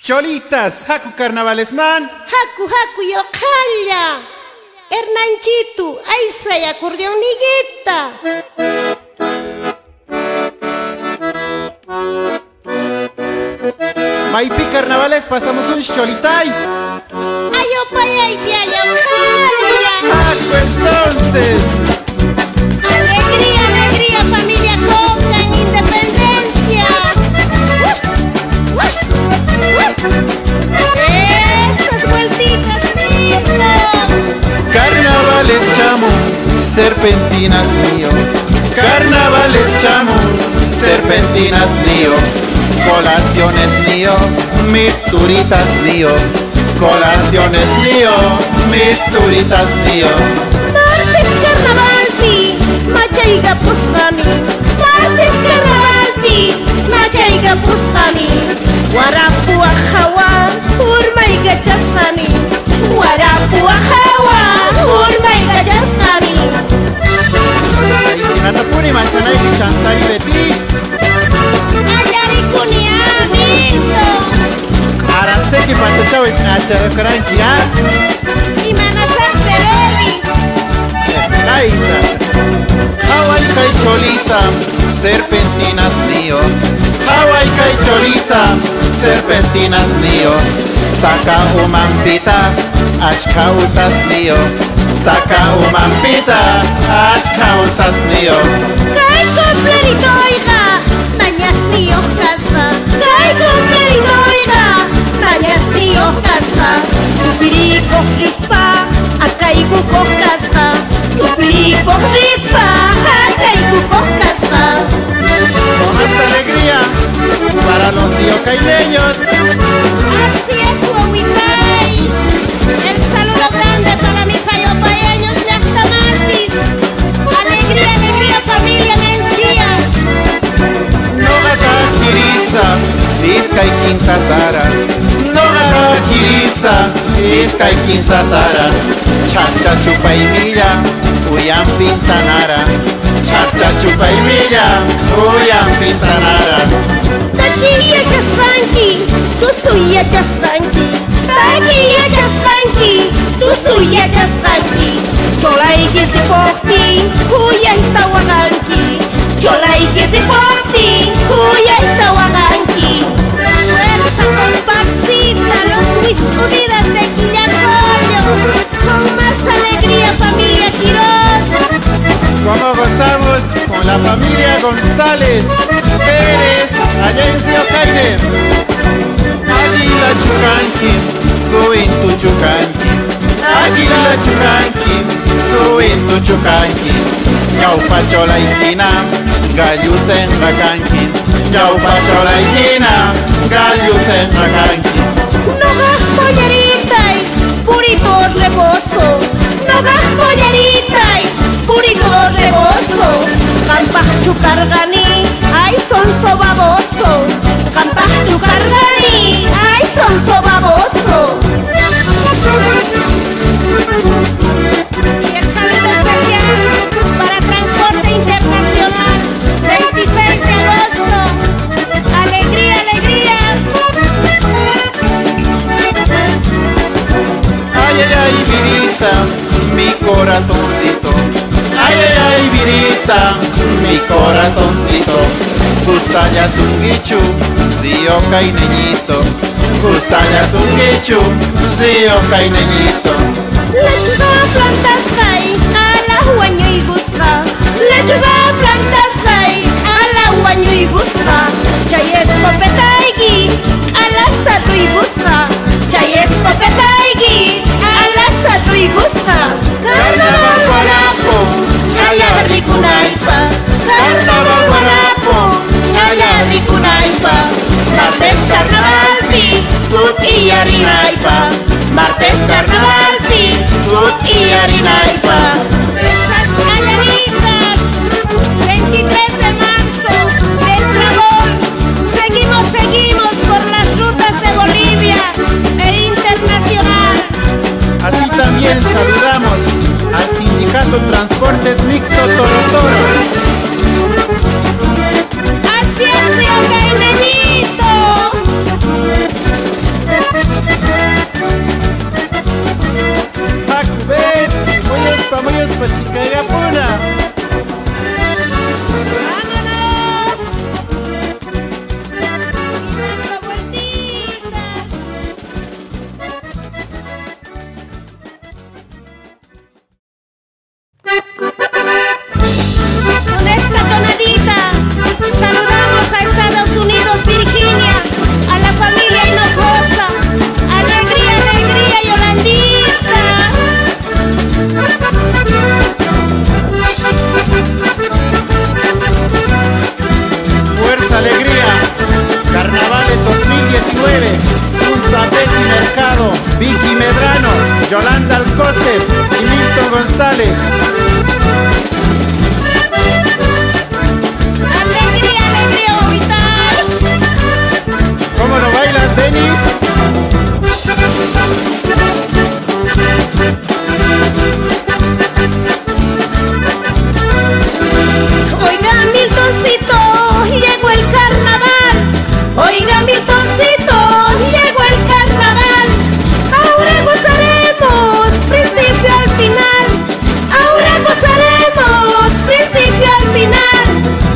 Cholitas, Haku Carnavales man. Haku yo calla. Hernanchito, ahí se acordeón niguita. Maipi Carnavales pasamos un cholitay. Ayo paya y piaya calla. Haku entonces. Alegría, alegría, familia Coca en Independencia. Esas vueltitas, Tito. Carnavales chamo, serpentinas mío. Carnavales chamo, serpentinas mío. Colaciones mío, misturitas mío. Colaciones mío, misturitas mío. Martes carnavalti, machaiga postani. Martes carnavalti, machaiga postani. Warapu ahawa, urmaiga jasani. Warapu ahawa, urmaiga jasani. Nata puri manchana y chanta y beti. Ayari kuniamito. Arance que pachacha y nachar cranquia. Y manasar perori. Ahí está. Hawaii kai cholita, serpentinas mío. Hawaii kai cholita, serpentinas mío. Taka umampita, ashka usas mío. Taka umampita, ashka usas mío. Kai complerito oiga, mañas mío casa. Kai complerito oiga, mañas mío casa. Supirico crispa, acaigo con casa. Supirico crispa, acaigo con casa. Con más alegría para los diocaileños. Así es, Huahuitay. El saludo grande para mis ayopayeños ñactamasis. Alegría, alegría, familia Mencía. No haga kirisa, isca y quinzatara. No haga kirisa, isca y quinzatara. Chacha chupa y milla, uyam pintanara. Chacha chupa y milla, uyam pintanara. Taquilla Jasranki, tu suya Jasranki. Taquilla Jasranki, tu suya Jasranki. Cholai que se porti, cuya itawananki. Cholai que se porti, cuya itawananki. Fuerza comparsita, los mis unidas de Quillarroyo. Con más alegría, familia Quiroz. Como gozamos con la familia González Pérez, allá en Teocaide. Águila Chucanqui, suin tu Chucanqui. Águila Chucanqui, suin tu Chucanqui. Yaupa chola iquina, gallus en Racanqui. Yaupa chola iquina, gallus en Racanqui. No gas pollerita y purito rebozo. No gas pollerita y purito rebozo. Campaj chucargani, ay sonso baboso. Campaj chucargani, ay sonso baboso. Y el saludo especial para Transporte Internacional, 26 de agosto. Alegría, alegría. Ay, ay, ay, vidita, mi corazoncito. Ay, ay, ay, vidita, mi corazoncito. Gustayas un guichu, si oca y neñito. Gustayas un guichu, si oca y neñito. Lechuga plantas hay, a la huaño y gusta. Lechuga plantas hay, a la huaño y gusta. Chayes popetaigi, a la satu y gusta. Chayes popetaigi, a la satu y gusta. Carnaval guarapo, chaya ricunaipa. Carnaval guarapo, chaya ricunaipa. Martes carnavalpi, sut y harinaipa. Martes carnavalpi, sut y harinaipa. Esas mañanitas, 23 de marzo, del Dragón. Seguimos por las rutas de Bolivia e internacional. Así también saludamos al Sindicato Transportes Mixto Toro Toro. Así es, Río Caineñito. González. Alegría, alegría, vital. ¿Cómo lo bailas, Denis? Oiga, Miltoncito, llegó el carnaval. Oiga, Miltoncito, llegó el carnaval. Ahora gozaremos, principio al final. Ahora gozaremos, principio al final.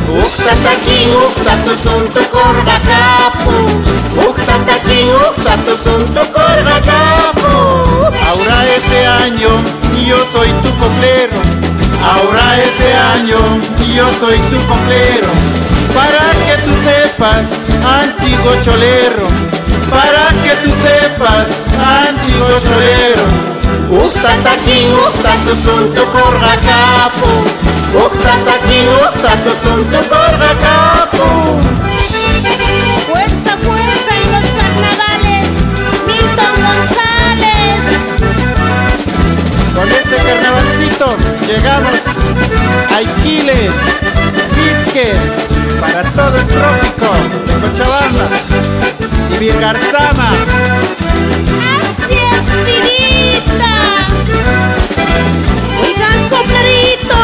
Uhtatakin, uhtatusuntu korvakapu. Uhtatakin, uhtatusuntu korvakapu. Ahora este año yo soy tu copero. Ahora este año yo soy tu copero. Para que tú sepas, antiguo cholero. Para que tú sepas, antiguo cholero. Uhtatakin, uhtatusuntu korvakapu. Uhtatakin, uhtatusuntu korvakapu. Fuerza, fuerza en los carnavales, Milton González. Con este carnavalcito llegamos a Iquile, Pisque, para todo el trópico de Cochabamba y Virgarzama. Así es, Vidita. Oigan, coplerito,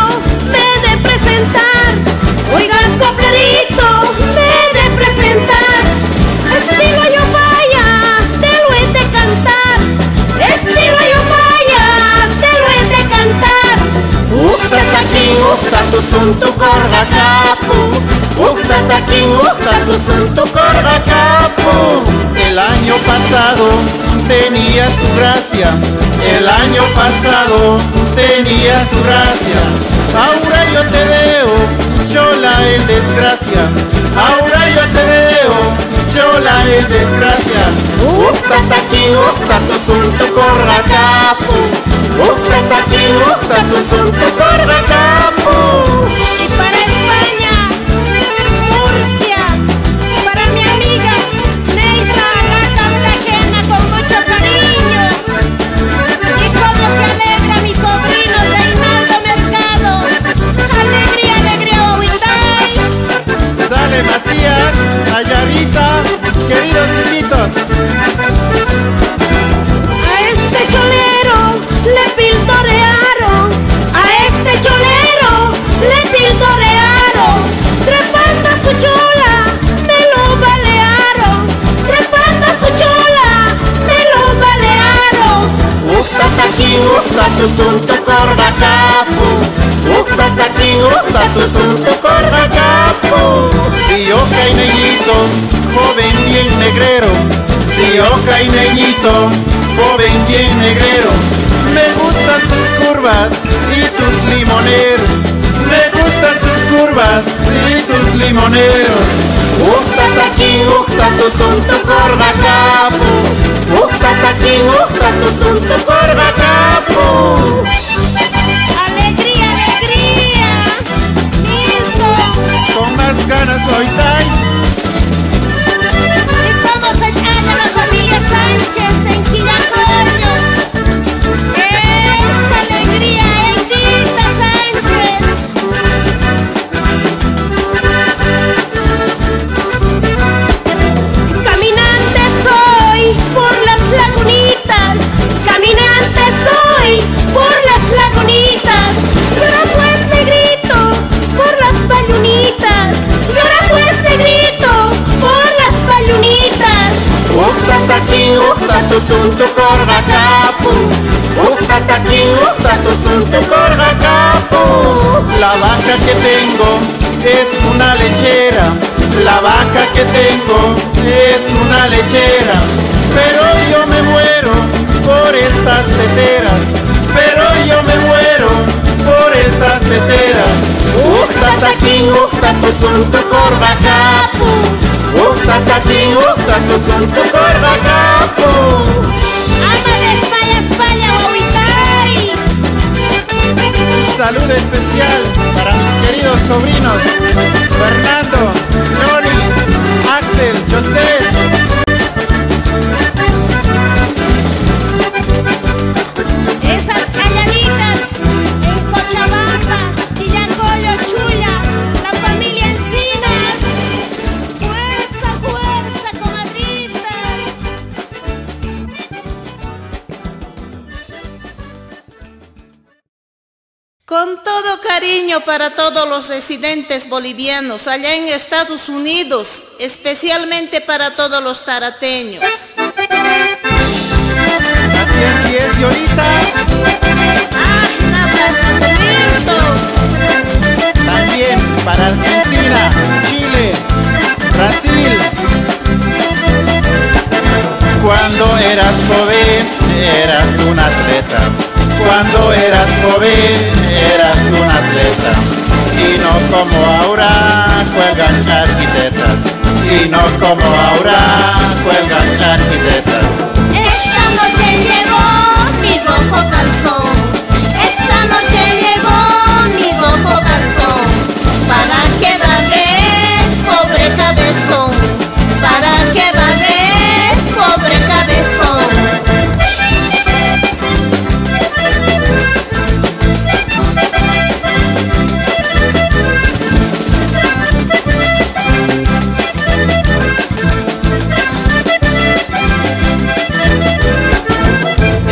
me he de presentar. Oigan, coplerito, me he de presentar. Estilo yo vaya, te lo he de cantar. Estilo yo vaya, te lo he de cantar. Uhtatakin, uhtatusuntu korvakapu. Uhtatakin, uhtatusuntu korvakapu. El año pasado tenías tu gracia. El año pasado tenías tu gracia. Ahora yo te veo, chola en desgracia. Ahora yo te veo, chola en desgracia. Uhtatakin, uhtatusuntu korvakapu. Uhtatakin, uhtatusuntu korvakapu. Y para España, Murcia, para mi amiga Neisa Rata Blajena con mucho cariño. Y cómo se alegra mi sobrino Reinaldo Mercado. Alegría, alegría, Huitay. Dale, Matías, Ayarita, queridos hijitos. A este cholero le pildorearon. A este cholero le pildorearon. Trepando a su chola, me lo balearon. Trepando a su chola, me lo balearon. Uhtatakin, uhtatusuntu korvakapu. Uhtatakin, uhtatusuntu korvakapu. Rioja y Neñito, joven bien negrero. Rioja y Neñito, joven bien negrero. Me gustan tus curvas y tus limoneros. Me gustan tus curvas y tus limoneros. Uhtatakin, uhtatusuntu korvakapu. Uhtatakin, uhtatusuntu korvakapu. Alegría, alegría, Milton. Con más ganas hoy, Tai. Y cómo se llama la familia Sánchez en Quillacollo. ¡Esa alegría, Edita Sánchez! Caminante soy por las lagunitas. Caminante soy por las lagunitas. Llora pues negrito por las bayunitas. Llora pues negrito por las bayunitas. Uhtatakin, uhtatusuntu korvakapu. Uhtatakin, uhtatusuntu korvakapu. La vaca que tengo es una lechera. La vaca que tengo es una lechera. Pero yo me muero por estas teteras. Pero yo me muero por estas teteras. Uhtatakin, uhtatusuntu korvakapu. Uhtatakin, uhtatusuntu korvakapu. Ama de España, España, Huitay. Salud especial para mis queridos sobrinos Fernando, Johnny, Axel, José. Esas calladitas Con todo cariño para todos los residentes bolivianos allá en Estados Unidos, especialmente para todos los tarateños. Así es, señorita. También para Argentina, Chile, Brasil. Cuando eras joven, eras un atleta. Cuando eras joven, eras un atleta. Y no como ahora, cuelgan charquitetas. Y no como ahora, cuelgan charquitetas. Esta noche llegó mi rojo calzón. Esta noche llegó mi rojo calzón. ¿Para qué vagues, pobre cabezón? ¿Para qué vagues, pobre cabezón?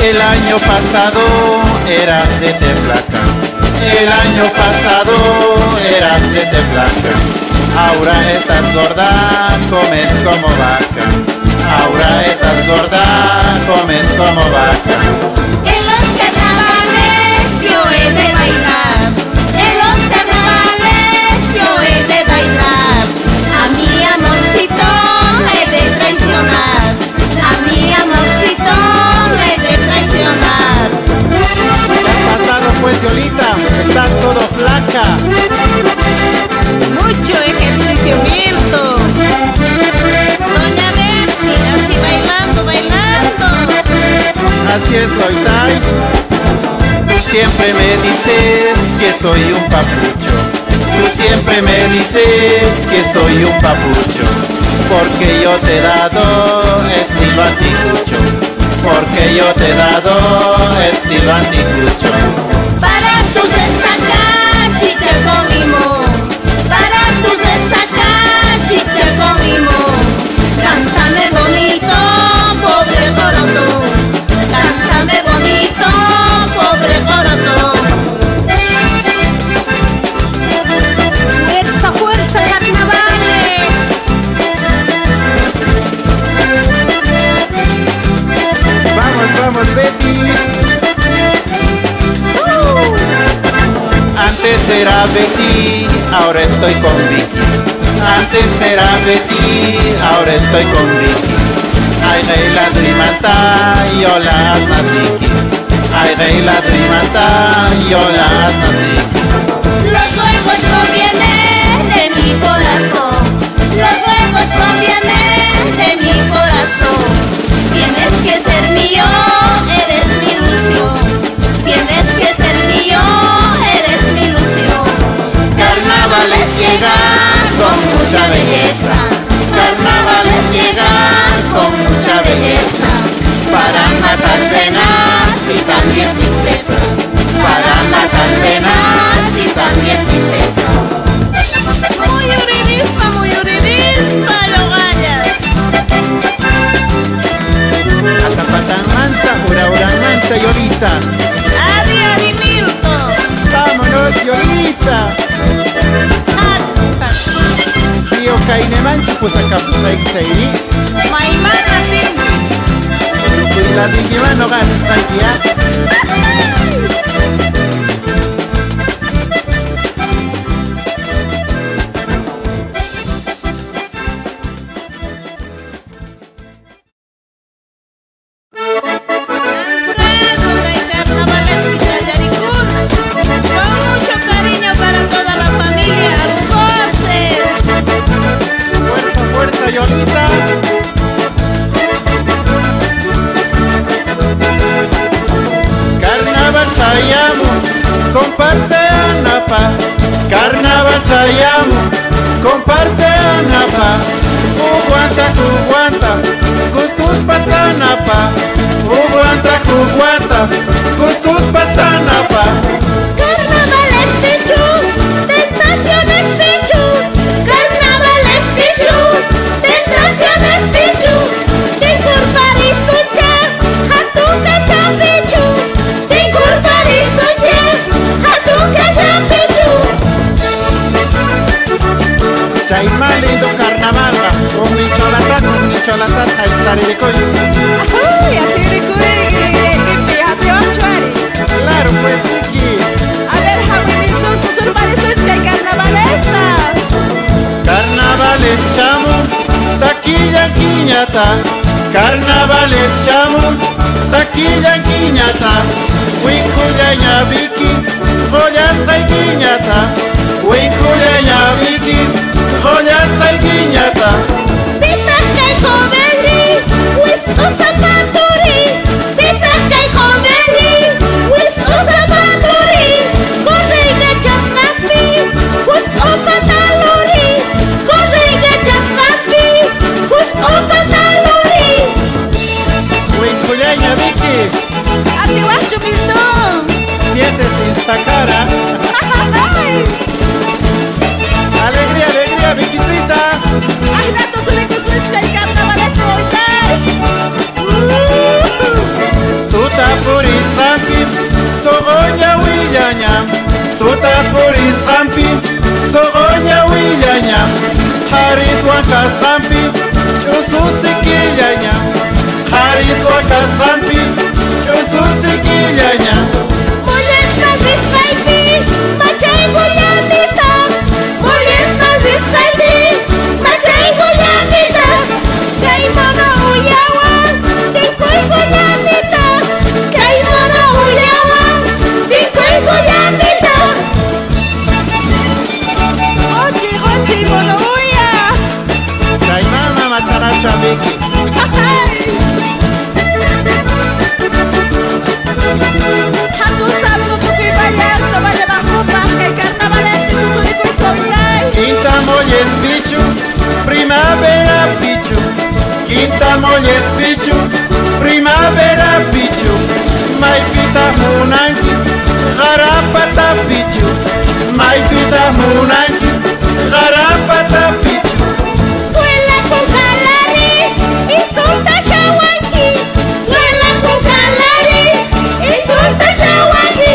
El año pasado eras de flaca. El año pasado eras de flaca. Ahora estás gorda, comes como vaca. Ahora estás gorda, comes como vaca. En los carnavales yo he de bailar. En los carnavales yo he de bailar. A mi amorcito he de traicionar. A mi amorcito he de traicionar. ¿Qué has pasado pues, Yolita? Estás todo flaca. Mucho ejercicio, Milton. Doña Betty, así bailando, bailando. Así es, Loitay. Tú siempre me dices que soy un papucho. Tú siempre me dices que soy un papucho. Porque yo te he dado estilo anticucho. Porque yo te he dado estilo anticucho. Para tus destacar, chicha con limón. Para tus destacar, chicha con limón. Cántame bonito, pobre corotón. Cántame bonito, pobre corotón. Fuerza, fuerza, carnavales. Vamos, vamos, Betty. Antes era Betty, ahora estoy con Vicky. Antes era Betty, ahora estoy con Vicky. Ay, rey la drimanta, yo la asnasiki. Ay, rey la drimanta, yo la asnasiki. Los juegos provienen de mi corazón. Los juegos provienen de mi corazón. Tienes que ser mío, eres mi ilusión. Tienes que ser mío, eres mi ilusión. Carnavales llegan con mucha belleza. Carnavales llegan con mucha belleza. Para matar penas y también tristezas. Para matar penas y también tristezas. Muy uridisma, lo gallas. Atapatamanta, urauranganta, Yolita. Adi, Adi, Milton. Vámonos, Yolita. Si o kainemanchi, pues acá pues ahí. Maimana, Timmy. Pues la Vicky no ganas, tranquila. Carnaval Chayamu, comparse anapa, Uguanta, gustus pasanapa, Uguanta, gustus pasanapa. Carnaval es pichu, tentación es pichu. Carnaval es pichu, tentación es pichu. Tingur parisucha, hatu kacha pichu. Tingur parisucha, hatu Chari de coños. Ay, así de cuy, happy ochari. Claro, pues, Vicky. A ver, Javinito, tus urbanes que hay carnavalesta. Carnavales chamo, taquilla quiñata. Carnavales chamo, taquilla quiñata. Wincuyaña Vicky, rollasta y quiñata. Wincuyaña Vicky, rollasta y quiñata. Pita que comeli, wistu zapaturi. Pita que comeli, wistu zapaturi. Correga jasnapi, wistu patalori. Correga jasnapi, wistu patalori. Wincuyaña Vicky, Así guacho pistón. siéntese esta cara. Alegría, alegría, Vickycita. Ay, dato se le kusur que el carnaval es hoy. Tuta puris rampi, sogoña willaña. Tuta puris rampi, sogoña willaña. Haris wakas rampi, chusu siquillaña. Haris wakas rampi, chusu siquillaña. Molesta discaipi, machay guyanita. Molesta discaipi, machay guyanita. Kay mono uyawan, tikoy guyanita. Kay mono uyawan, tikoy guyanita. Ochi, ochi, mono uya. Caimama macharacha Vicky. Quinta molles bichu, primavera bichu. Quinta molles bichu, primavera bichu. Maipita munanki, garapata bichu. Maipita munanki, garapata bichu. Suela con calari y solta shawanki. Suela con calari y solta shawanki.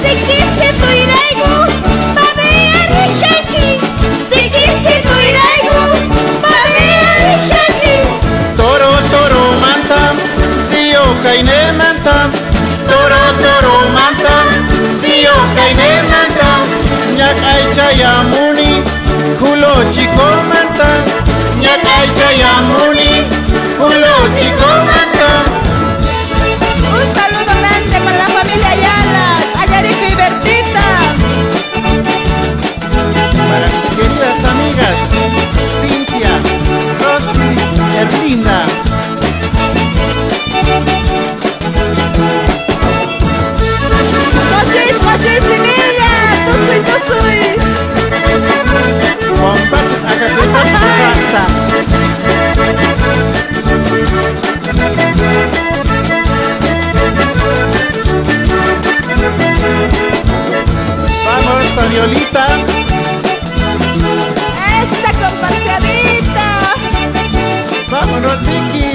Si quise tu iraigo, babea rishaki. Si quise tu iraigo, babea rishaki. Toro, toro, manta, sio kaine manta. Toro, toro, manta, sio kaine manta. Ñakay chayamuni, kulo chico manta. Ñakay chayamuni, kulo chico manta. Un saludo grande para la familia Ayala, Chayarico y Bertita. Para mis queridas amigas, Cintia, Rosy y Erlinda. Mochis y niña, tu soy. Compadre, acá te salsa. Vamos, Fariolita. Esta compatriadita. Vámonos, Vicky.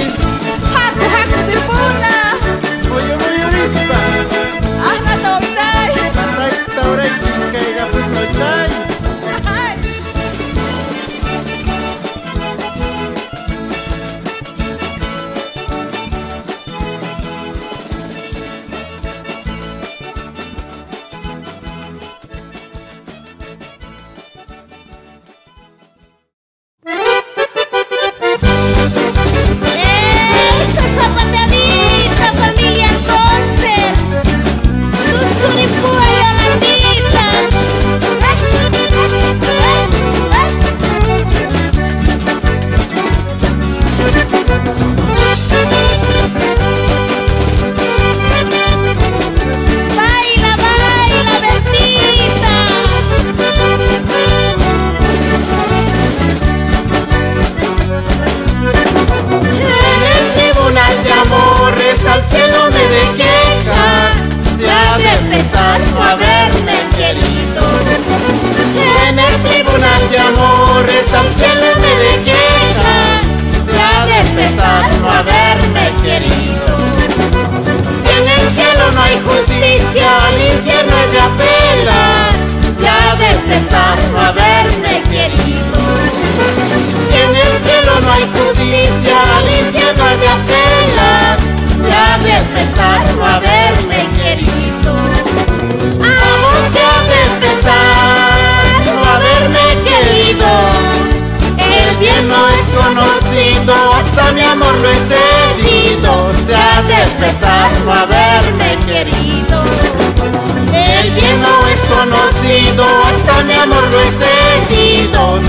Haku, haku, sipuna. Oye, muy urista. Ahna tautai. Cantai, taurai, chica, y gafus, noitai. Ay.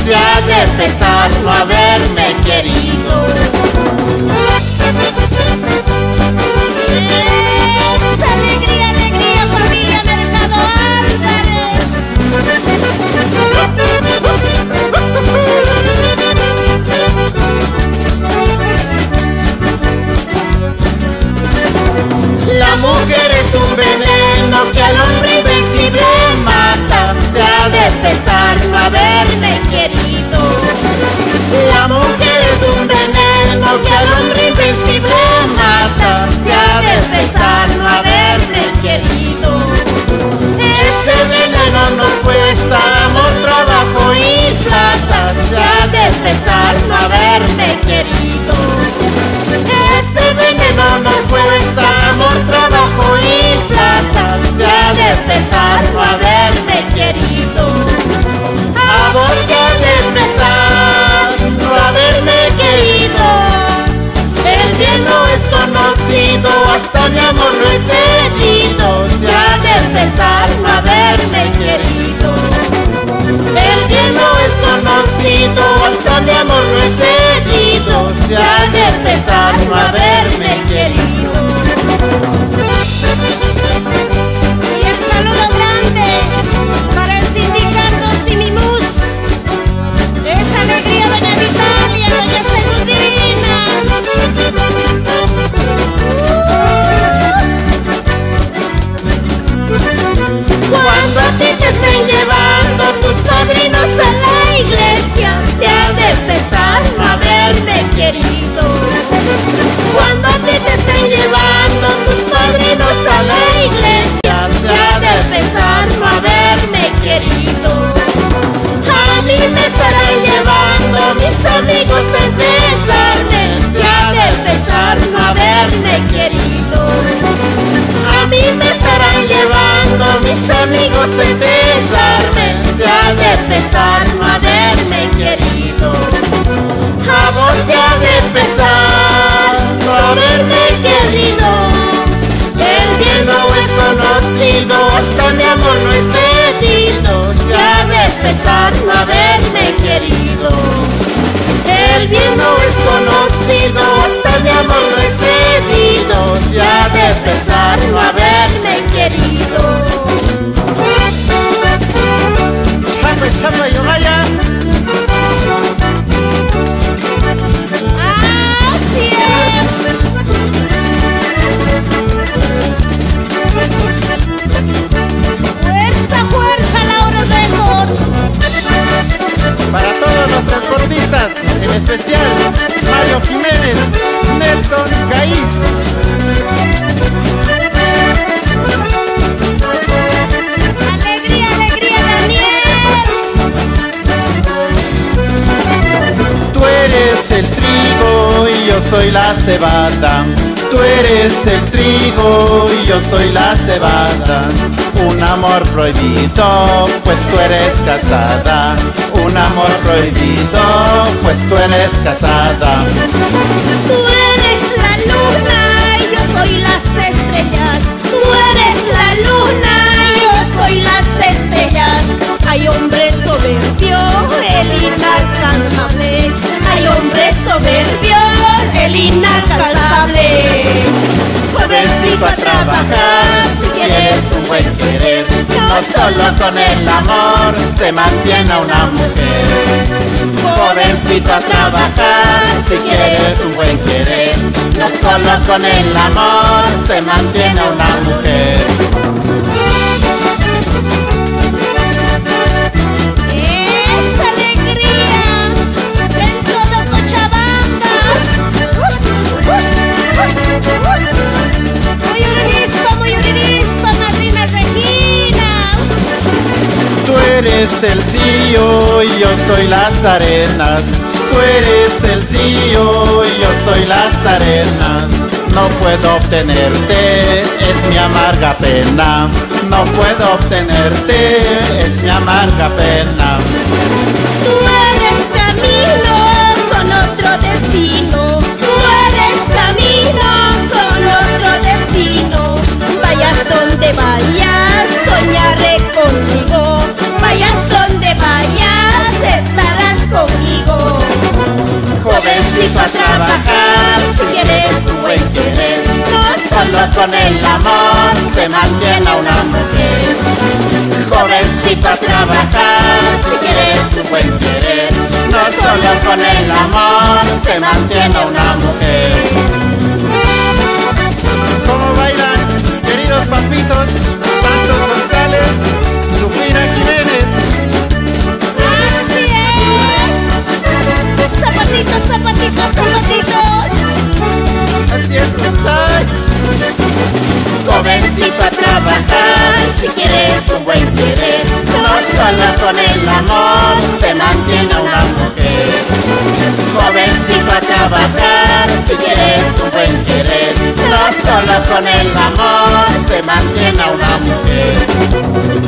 ya de pesar no haberme querido. ¡Esa alegría, alegría, familia Mercado Álvarez! La mujer es un veneno que al hombre invencible mata, ya de pesar no haberme querido. La mujer es un veneno que al hombre invencible mata, ya de pesar no haberme querido. Ese veneno nos cuesta amor, trabajo y plata, ya de pesar no haberme querido. Ese veneno nos cuesta amor, trabajo y plata, ya de pesar no haberme querido. A vos ya de pesar no haberme querido. El bien no es conocido, hasta mi amor lo he cedido, ya de pesar no haberme querido. El bien no es conocido, hasta mi amor lo he cedido, ya de pesar no haberme querido. Y el saludo grande para el sindicato Simimus. Esa alegría, doña Vitalia, doña Segundina. Cuando a ti te estén llevando tus padrinos a la iglesia, te ha de pesar no haberme querido. Cuando a ti te estén llevando tus padrinos a la iglesia, te ha de pesar no haberme querido. A mí me estarán llevando mis amigos a besarme, te ha de pesar no haberme querido. A mí me estarán llevando mis amigos a besarme, te ha de pesar no haberme querido. A vos te ha de pesar no haberme querido. El bien no es conocido, hasta mi amor lo he cedido, ya de pesar no haberme querido. El bien no es conocido, hasta mi amor lo he cedido, ya de pesar no haberme querido. Chapa, yo vaya. Así es. Fuerza, fuerza, Laura Records. Para todos los transportistas, en especial Mario Jiménez, Nelson Gaí. Alegría, alegría, Daniel. Tú eres el trigo y yo soy la cebada. Tú eres el trigo y yo soy la cebada. Un amor prohibido, pues tú eres casada. Un amor prohibido, pues tú eres casada. Tú eres la luna y yo soy las estrellas. Tú eres la luna y yo soy las estrellas. Hay hombre soberbio, el inalcanzable. Hay hombre soberbio, el inalcanzable. Jovencito a trabajar, si quieres un buen querer. No solo con el amor se mantiene a una mujer. Jovencito a trabajar, si quieres un buen querer. No solo con el amor se mantiene a una mujer. ¡Esa alegría! ¡En todo Cochabamba! Muy uririspa, madrina Regina. Tú eres el sillo y yo soy las arenas. Tú eres el sillo y yo soy las arenas. No puedo obtenerte, es mi amarga pena. No puedo obtenerte, es mi amarga pena. Tú eres camino con otro destino. Tú eres camino con otro destino. Vayas donde vayas, soñaré contigo. Vayas donde vayas, estarás con el amor se mantiene una mujer. Jovencito a trabajar si quieres un buen querer. No solo con el amor se mantiene una mujer. ¿Cómo bailan, queridos papitos? Santos González, Lupina Jiménez. Así es. Zapatitos, zapatitos, zapatitos. Así es, ay. Jovencito a trabajar si quieres un buen querer. No solo con el amor se mantiene una mujer. Jovencito a trabajar si quieres un buen querer. No solo con el amor se mantiene una mujer.